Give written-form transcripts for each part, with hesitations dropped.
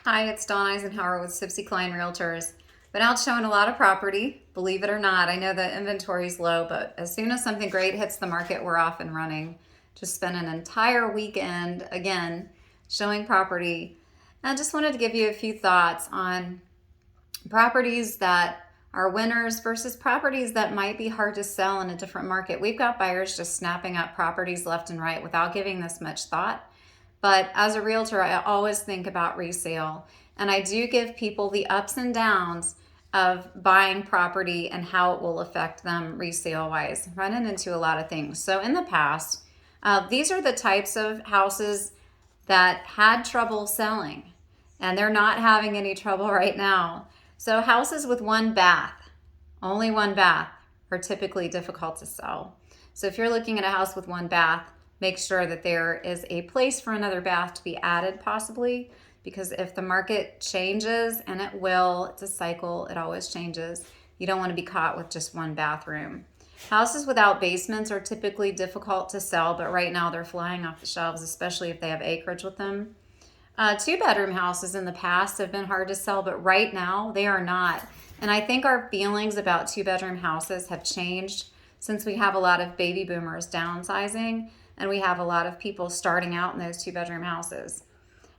Hi, it's Dawn Isenhower with Sibcy Cline Realtors. Been out showing a lot of property, believe it or not. I know the inventory is low, but as soon as something great hits the market, we're off and running. Just spent an entire weekend, again, showing property. I just wanted to give you a few thoughts on properties that are winners versus properties that might be hard to sell in a different market. We've got buyers just snapping up properties left and right without giving this much thought. But as a realtor, I always think about resale. And I do give people the ups and downs of buying property and how it will affect them resale wise, running into a lot of things. So in the past, these are the types of houses that had trouble selling, and they're not having any trouble right now. So houses with one bath, only one bath, are typically difficult to sell. So if you're looking at a house with one bath, make sure that there is a place for another bath to be added possibly, because if the market changes, and it will, it's a cycle, it always changes, you don't want to be caught with just one bathroom. Houses without basements are typically difficult to sell, but right now they're flying off the shelves, especially if they have acreage with them. Two-bedroom houses in the past have been hard to sell, but right now they are not. And I think our feelings about two-bedroom houses have changed since we have a lot of baby boomers downsizing and we have a lot of people starting out in those two-bedroom houses.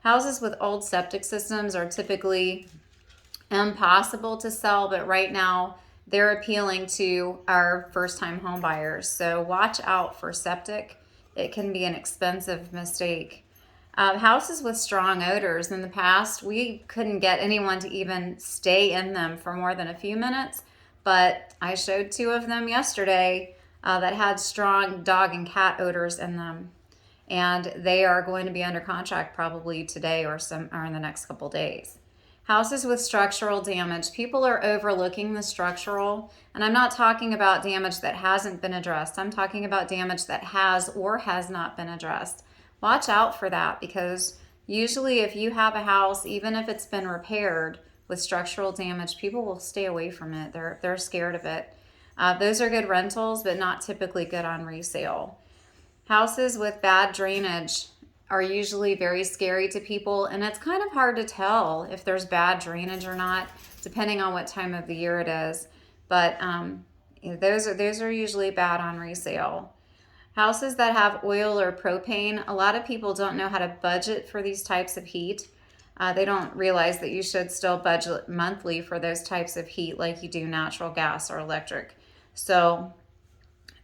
Houses with old septic systems are typically impossible to sell, but right now they're appealing to our first-time home buyers. So watch out for septic. It can be an expensive mistake. Houses with strong odors, in the past, we couldn't get anyone to even stay in them for more than a few minutes, but I showed two of them yesterday that had strong dog and cat odors in them. And they are going to be under contract probably today or in the next couple days. Houses with structural damage. People are overlooking the structural, and I'm not talking about damage that hasn't been addressed. I'm talking about damage that has or has not been addressed. Watch out for that, because usually if you have a house, even if it's been repaired with structural damage, people will stay away from it. They're scared of it. Those are good rentals, but not typically good on resale. Houses with bad drainage are usually very scary to people, and it's kind of hard to tell if there's bad drainage or not, depending on what time of the year it is. But those are usually bad on resale. Houses that have oil or propane, a lot of people don't know how to budget for these types of heat. They don't realize that you should still budget monthly for those types of heat like you do natural gas or electric. So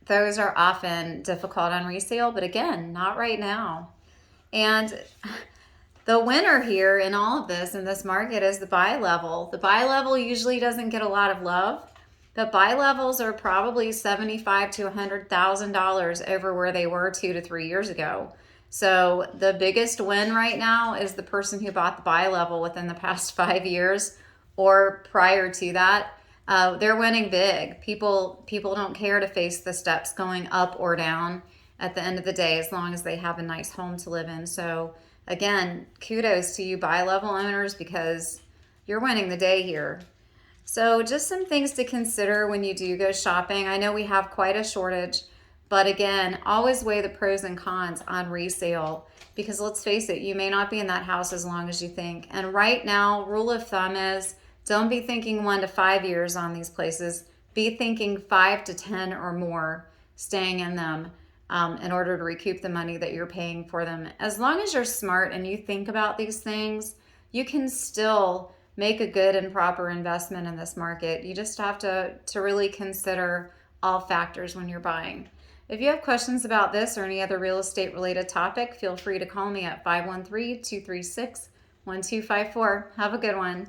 those are often difficult on resale, but again, not right now. And the winner here in all of this, in this market, is the buy level. The buy level usually doesn't get a lot of love. The buy levels are probably $75,000 to $100,000 over where they were 2 to 3 years ago. So the biggest win right now is the person who bought the buy level within the past 5 years or prior to that. They're winning big. People don't care to face the steps going up or down at the end of the day, as long as they have a nice home to live in. So again, kudos to you buy level owners, because you're winning the day here. So just some things to consider when you do go shopping. I know we have quite a shortage, but again, always weigh the pros and cons on resale, because let's face it, you may not be in that house as long as you think. And right now, rule of thumb is don't be thinking 1 to 5 years on these places. Be thinking 5 to 10 or more staying in them in order to recoup the money that you're paying for them. As long as you're smart and you think about these things, you can still make a good and proper investment in this market. You just have to really consider all factors when you're buying. If you have questions about this or any other real estate related topic, feel free to call me at 513-236-1254. Have a good one.